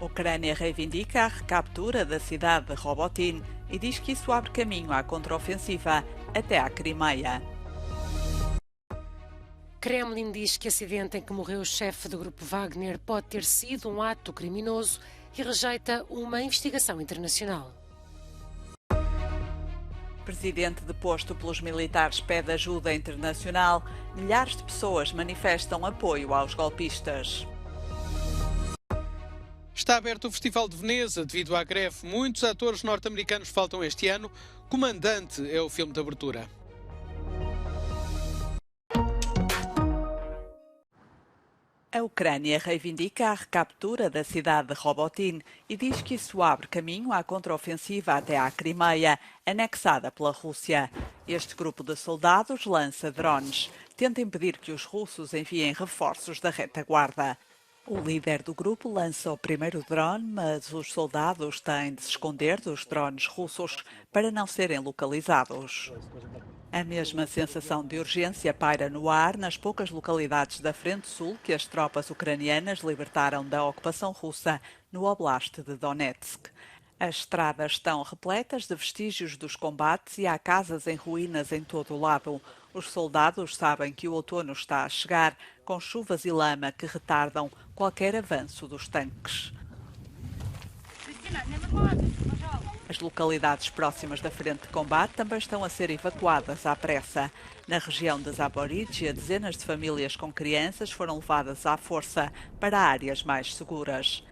Ucrânia reivindica a recaptura da cidade de Robotin e diz que isso abre caminho à contraofensiva até à Crimeia. Kremlin diz que o acidente em que morreu o chefe do grupo Wagner pode ter sido um ato criminoso e rejeita uma investigação internacional. Presidente deposto pelos militares pede ajuda internacional. Milhares de pessoas manifestam apoio aos golpistas. Está aberto o Festival de Veneza devido à greve. Muitos atores norte-americanos faltam este ano. Comandante é o filme de abertura. A Ucrânia reivindica a recaptura da cidade de Robotin e diz que isso abre caminho à contraofensiva até à Crimeia, anexada pela Rússia. Este grupo de soldados lança drones, tenta impedir que os russos enviem reforços da retaguarda. O líder do grupo lança o primeiro drone, mas os soldados têm de se esconder dos drones russos para não serem localizados. A mesma sensação de urgência paira no ar nas poucas localidades da Frente Sul que as tropas ucranianas libertaram da ocupação russa no oblast de Donetsk. As estradas estão repletas de vestígios dos combates e há casas em ruínas em todo o lado. Os soldados sabem que o outono está a chegar, com chuvas e lama que retardam qualquer avanço dos tanques. As localidades próximas da frente de combate também estão a ser evacuadas à pressa. Na região de Zaporizhia, dezenas de famílias com crianças foram levadas à força para áreas mais seguras.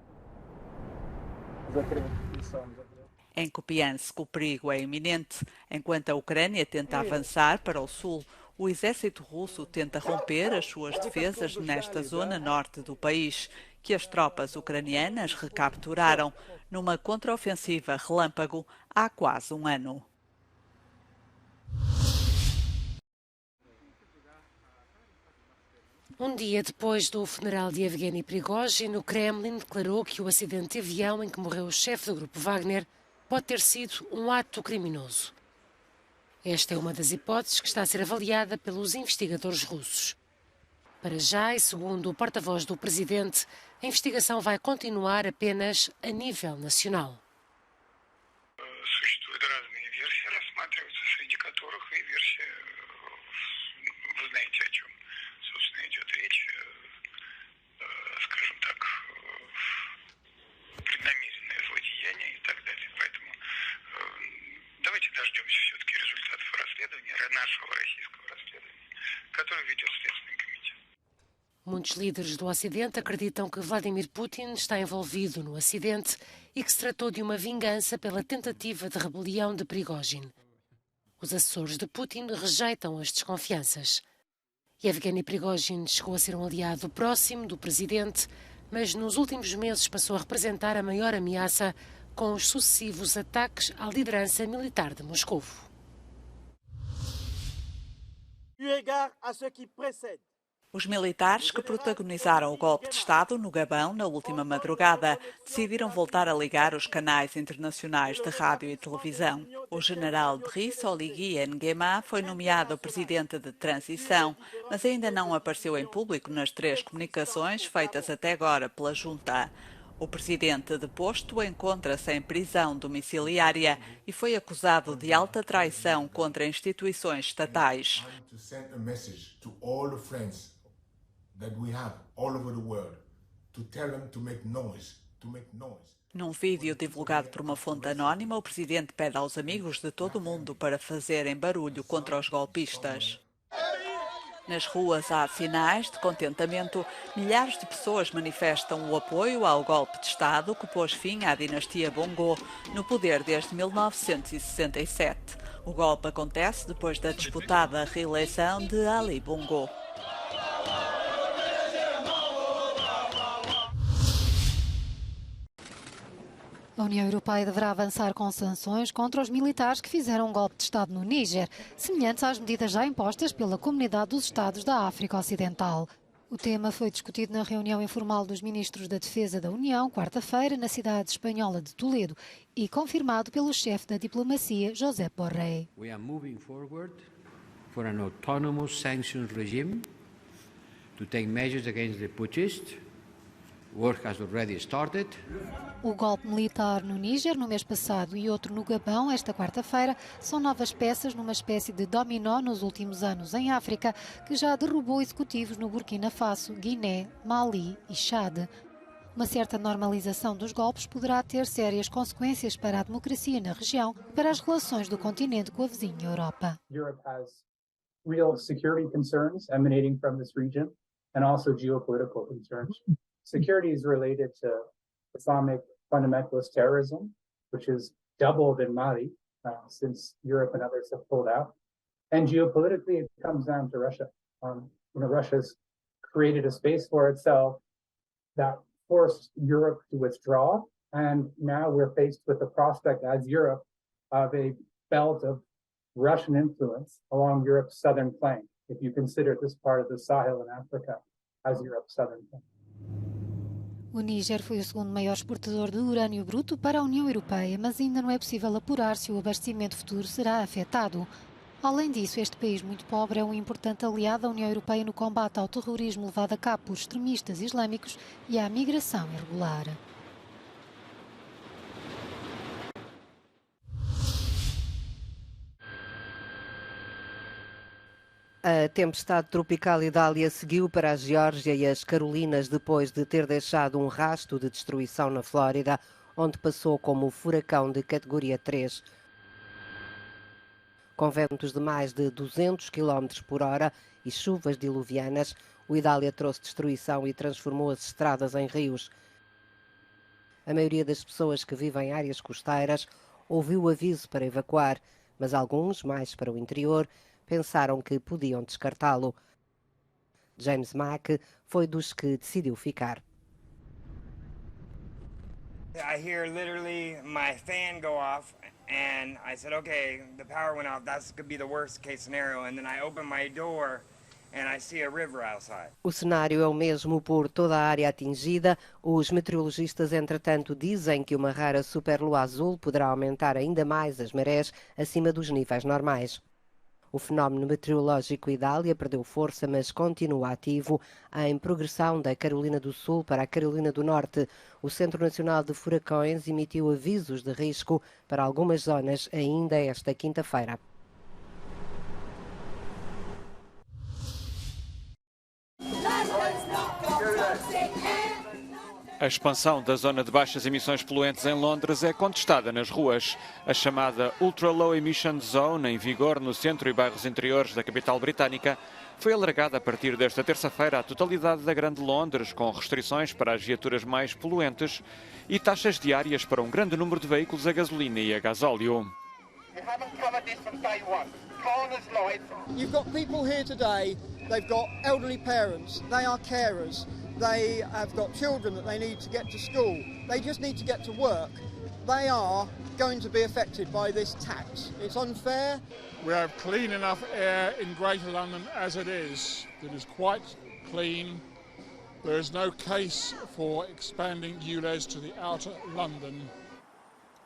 Em Kupiansk, o perigo é iminente. Enquanto a Ucrânia tenta avançar para o sul, o exército russo tenta romper as suas defesas nesta zona norte do país, que as tropas ucranianas recapturaram numa contraofensiva relâmpago há quase um ano. Um dia depois do funeral de Evgeny Prigozhin, o Kremlin declarou que o acidente de avião em que morreu o chefe do grupo Wagner pode ter sido um ato criminoso. Esta é uma das hipóteses que está a ser avaliada pelos investigadores russos. Para já, e segundo o porta-voz do presidente, a investigação vai continuar apenas a nível nacional. Muitos líderes do Ocidente acreditam que Vladimir Putin está envolvido no acidente e que se tratou de uma vingança pela tentativa de rebelião de Prigozhin. Os assessores de Putin rejeitam as desconfianças. Yevgeny Prigozhin chegou a ser um aliado próximo do presidente, mas nos últimos meses passou a representar a maior ameaça com os sucessivos ataques à liderança militar de Moscou. Os militares que protagonizaram o golpe de Estado no Gabão na última madrugada decidiram voltar a ligar os canais internacionais de rádio e televisão. O general Driss Oligui Nguema foi nomeado presidente de transição, mas ainda não apareceu em público nas 3 comunicações feitas até agora pela junta. O presidente deposto encontra-se em prisão domiciliária e foi acusado de alta traição contra instituições estatais. Num vídeo divulgado por uma fonte anónima, o presidente pede aos amigos de todo o mundo para fazerem barulho contra os golpistas. Nas ruas há sinais de contentamento. Milhares de pessoas manifestam o apoio ao golpe de Estado que pôs fim à dinastia Bongo, no poder desde 1967. O golpe acontece depois da disputada reeleição de Ali Bongo. A União Europeia deverá avançar com sanções contra os militares que fizeram um golpe de Estado no Níger, semelhantes às medidas já impostas pela Comunidade dos Estados da África Ocidental. O tema foi discutido na reunião informal dos ministros da Defesa da União, quarta-feira, na cidade espanhola de Toledo, e confirmado pelo chefe da diplomacia, Josep Borrell. We are moving forward for an autonomous sanctions regime to take measures against the putschists Work has already started. O golpe militar no Níger no mês passado e outro no Gabão esta quarta-feira são novas peças numa espécie de dominó nos últimos anos em África que já derrubou executivos no Burkina Faso, Guiné, Mali e Chad. Uma certa normalização dos golpes poderá ter sérias consequências para a democracia na região e para as relações do continente com a vizinha Europa. Europe has real security concerns emanating from this region and also geopolitical concerns. Security is related to Islamic fundamentalist terrorism, which has doubled in Mali since Europe and others have pulled out. And geopolitically, it comes down to Russia. Russia's created a space for itself that forced Europe to withdraw, and now we're faced with the prospect as Europe of a belt of Russian influence along Europe's southern flank, if you consider this part of the Sahel in Africa as Europe's southern flank. O Níger foi o segundo maior exportador de urânio bruto para a União Europeia, mas ainda não é possível apurar se o abastecimento futuro será afetado. Além disso, este país muito pobre é um importante aliado da União Europeia no combate ao terrorismo levado a cabo por extremistas islâmicos e à migração irregular. A tempestade tropical Idália seguiu para a Geórgia e as Carolinas depois de ter deixado um rasto de destruição na Flórida, onde passou como furacão de categoria 3. Com ventos de mais de 200 km por hora e chuvas diluvianas, o Idália trouxe destruição e transformou as estradas em rios. A maioria das pessoas que vivem em áreas costeiras ouviu o aviso para evacuar, mas alguns, mais para o interior, pensaram que podiam descartá-lo. James Mack foi dos que decidiu ficar. I hear literally my fan go off and I said, okay, the power went off. That could be the worst case scenario. And then I open my door and I see a river outside. O cenário é o mesmo por toda a área atingida. Os meteorologistas, entretanto, dizem que uma rara superlua azul poderá aumentar ainda mais as marés acima dos níveis normais. O fenómeno meteorológico Idália perdeu força, mas continua ativo em progressão da Carolina do Sul para a Carolina do Norte. O Centro Nacional de Furacões emitiu avisos de risco para algumas zonas ainda esta quinta-feira. A expansão da zona de baixas emissões poluentes em Londres é contestada nas ruas. A chamada Ultra Low Emission Zone, em vigor no centro e bairros interiores da capital britânica, foi alargada a partir desta terça-feira à totalidade da Grande Londres, com restrições para as viaturas mais poluentes e taxas diárias para um grande número de veículos a gasolina e a gasóleo. You've got people here today, they've got elderly parents, they are carers. They have got children that they need to get to school. They just need to get to work. They are going to be affected by this tax. It's unfair. We have clean enough air in Greater London as it is. It is quite clean. There is no case for expanding ULEZ to the outer London.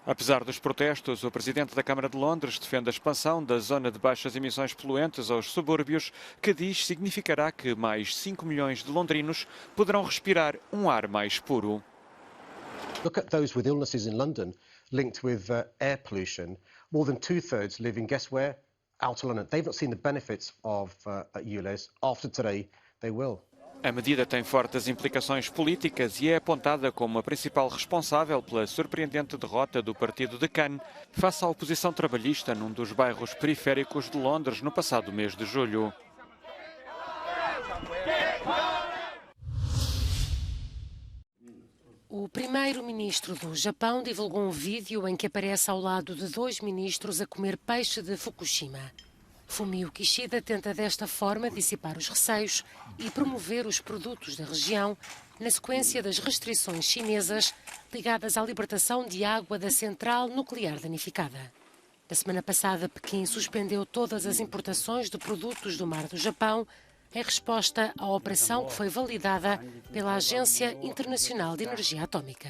Apesar dos protestos, o presidente da Câmara de Londres defende a expansão da zona de baixas emissões poluentes aos subúrbios, que diz significará que mais 5 milhões de londrinos poderão respirar um ar mais puro. Look at those with illnesses in London linked with air pollution. More than 2/3 live in, guess where? Outer London. They've not seen the benefits of ULEZ. After today, they will. A medida tem fortes implicações políticas e é apontada como a principal responsável pela surpreendente derrota do partido de Cannes face à oposição trabalhista num dos bairros periféricos de Londres no passado mês de julho. O primeiro-ministro do Japão divulgou um vídeo em que aparece ao lado de 2 ministros a comer peixe de Fukushima. Fumio Kishida tenta desta forma dissipar os receios e promover os produtos da região na sequência das restrições chinesas ligadas à libertação de água da central nuclear danificada. Na semana passada, Pequim suspendeu todas as importações de produtos do mar do Japão em resposta à operação que foi validada pela Agência Internacional de Energia Atômica.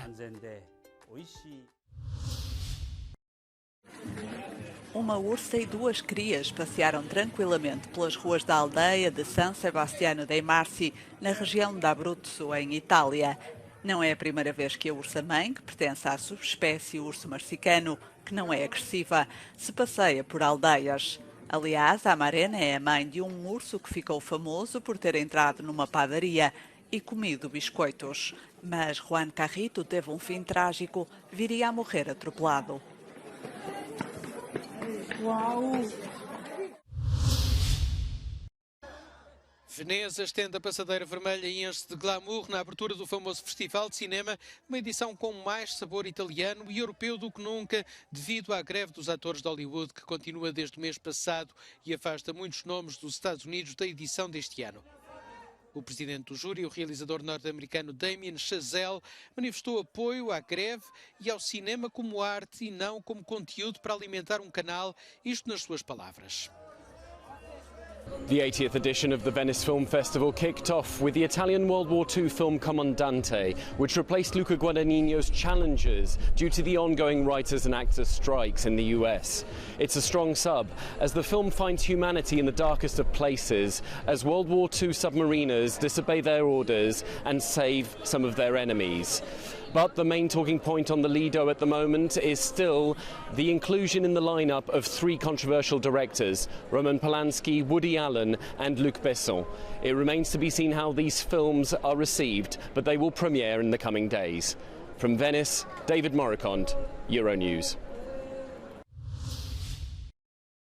Uma ursa e 2 crias passearam tranquilamente pelas ruas da aldeia de San Sebastiano dei Marsi, na região de Abruzzo, em Itália. Não é a primeira vez que a ursa-mãe, que pertence à subespécie urso marsicano, que não é agressiva, se passeia por aldeias. Aliás, a Amarena é a mãe de um urso que ficou famoso por ter entrado numa padaria e comido biscoitos. Mas Juan Carrito teve um fim trágico, viria a morrer atropelado. Uau! Veneza estende a passadeira vermelha e enche de glamour na abertura do famoso Festival de Cinema, uma edição com mais sabor italiano e europeu do que nunca, devido à greve dos atores de Hollywood que continua desde o mês passado e afasta muitos nomes dos Estados Unidos da edição deste ano. O presidente do júri, o realizador norte-americano Damien Chazelle, manifestou apoio à greve e ao cinema como arte e não como conteúdo para alimentar um canal, isto nas suas palavras. The 80th edition of the Venice Film Festival kicked off with the Italian World War II film Comandante, which replaced Luca Guadagnino's Challengers due to the ongoing writers and actors strikes in the US. It's a strong sub, as the film finds humanity in the darkest of places, as World War II submariners disobey their orders and save some of their enemies. But the main talking point on the Lido at the moment is still the inclusion in the lineup of three controversial directors, Roman Polanski, Woody Allen and Luc Besson. It remains to be seen how these films are received, but they will premiere in the coming days. From Venice, David Moricond, Euronews.